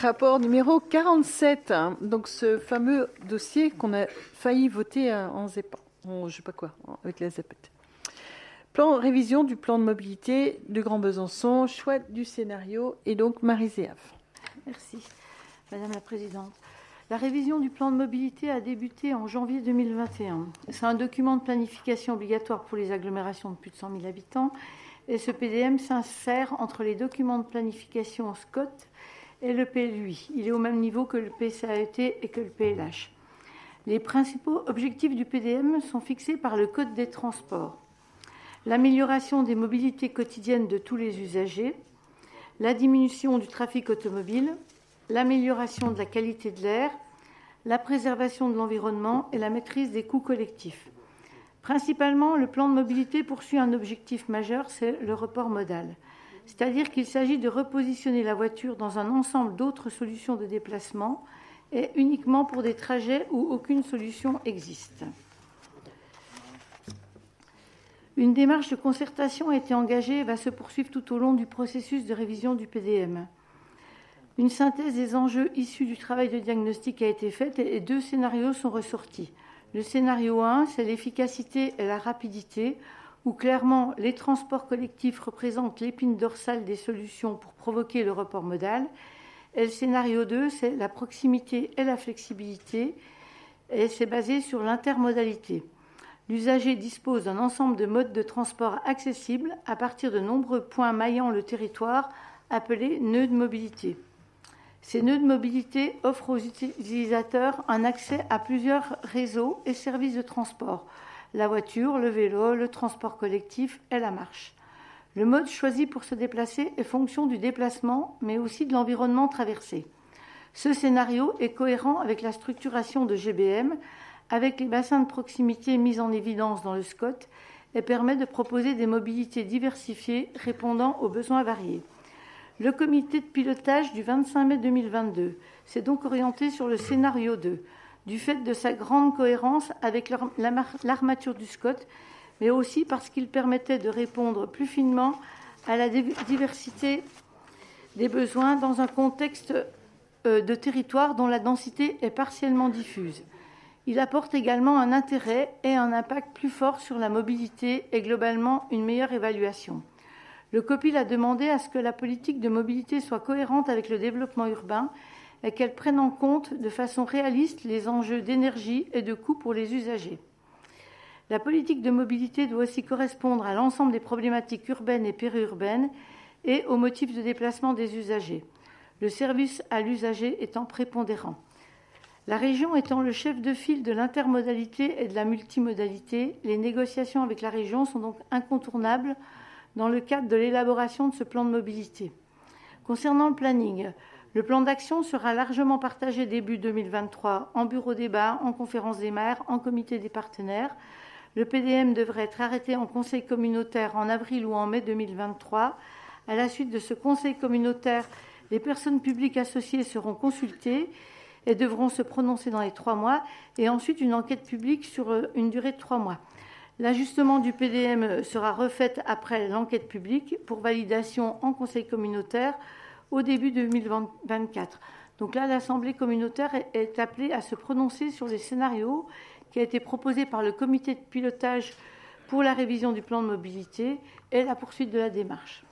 Rapport numéro 47, hein, donc ce fameux dossier qu'on a failli voter en ZEP, je sais pas quoi, avec la ZEP. Révision du plan de mobilité de Grand Besançon, choix du scénario, et donc Marie Zéaf. Merci, Madame la Présidente. La révision du plan de mobilité a débuté en janvier 2021. C'est un document de planification obligatoire pour les agglomérations de plus de 100 000 habitants, et ce PDM s'insère entre les documents de planification SCOT et le PLUI. Il est au même niveau que le PCAET et que le PLH. Les principaux objectifs du PDM sont fixés par le Code des transports. L'amélioration des mobilités quotidiennes de tous les usagers, la diminution du trafic automobile, l'amélioration de la qualité de l'air, la préservation de l'environnement et la maîtrise des coûts collectifs. Principalement, le plan de mobilité poursuit un objectif majeur, c'est le report modal. C'est-à-dire qu'il s'agit de repositionner la voiture dans un ensemble d'autres solutions de déplacement et uniquement pour des trajets où aucune solution existe. Une démarche de concertation a été engagée et va se poursuivre tout au long du processus de révision du PDM. Une synthèse des enjeux issus du travail de diagnostic a été faite et 2 scénarios sont ressortis. Le scénario 1, c'est l'efficacité et la rapidité, où clairement les transports collectifs représentent l'épine dorsale des solutions pour provoquer le report modal. Et le scénario 2, c'est la proximité et la flexibilité, et c'est basé sur l'intermodalité. L'usager dispose d'un ensemble de modes de transport accessibles à partir de nombreux points maillant le territoire, appelés nœuds de mobilité. Ces nœuds de mobilité offrent aux utilisateurs un accès à plusieurs réseaux et services de transport, la voiture, le vélo, le transport collectif et la marche. Le mode choisi pour se déplacer est fonction du déplacement, mais aussi de l'environnement traversé. Ce scénario est cohérent avec la structuration de GBM, avec les bassins de proximité mis en évidence dans le SCOT, et permet de proposer des mobilités diversifiées répondant aux besoins variés. Le comité de pilotage du 25 mai 2022 s'est donc orienté sur le scénario 2, du fait de sa grande cohérence avec l'armature du SCOT, mais aussi parce qu'il permettait de répondre plus finement à la diversité des besoins dans un contexte de territoire dont la densité est partiellement diffuse. Il apporte également un intérêt et un impact plus fort sur la mobilité et globalement une meilleure évaluation. Le COPIL a demandé à ce que la politique de mobilité soit cohérente avec le développement urbain et qu'elle prenne en compte de façon réaliste les enjeux d'énergie et de coûts pour les usagers. La politique de mobilité doit aussi correspondre à l'ensemble des problématiques urbaines et périurbaines et aux motifs de déplacement des usagers, le service à l'usager étant prépondérant. La région étant le chef de file de l'intermodalité et de la multimodalité, les négociations avec la région sont donc incontournables dans le cadre de l'élaboration de ce plan de mobilité. Concernant le planning, le plan d'action sera largement partagé début 2023 en bureau débat, en conférence des maires, en comité des partenaires. Le PDM devrait être arrêté en conseil communautaire en avril ou en mai 2023. À la suite de ce conseil communautaire, les personnes publiques associées seront consultées et devront se prononcer dans les 3 mois, et ensuite une enquête publique sur une durée de 3 mois. L'ajustement du PDM sera refait après l'enquête publique pour validation en conseil communautaire au début 2024. Donc là, l'Assemblée communautaire est appelée à se prononcer sur les scénarios qui a été proposé par le comité de pilotage pour la révision du plan de mobilité et la poursuite de la démarche.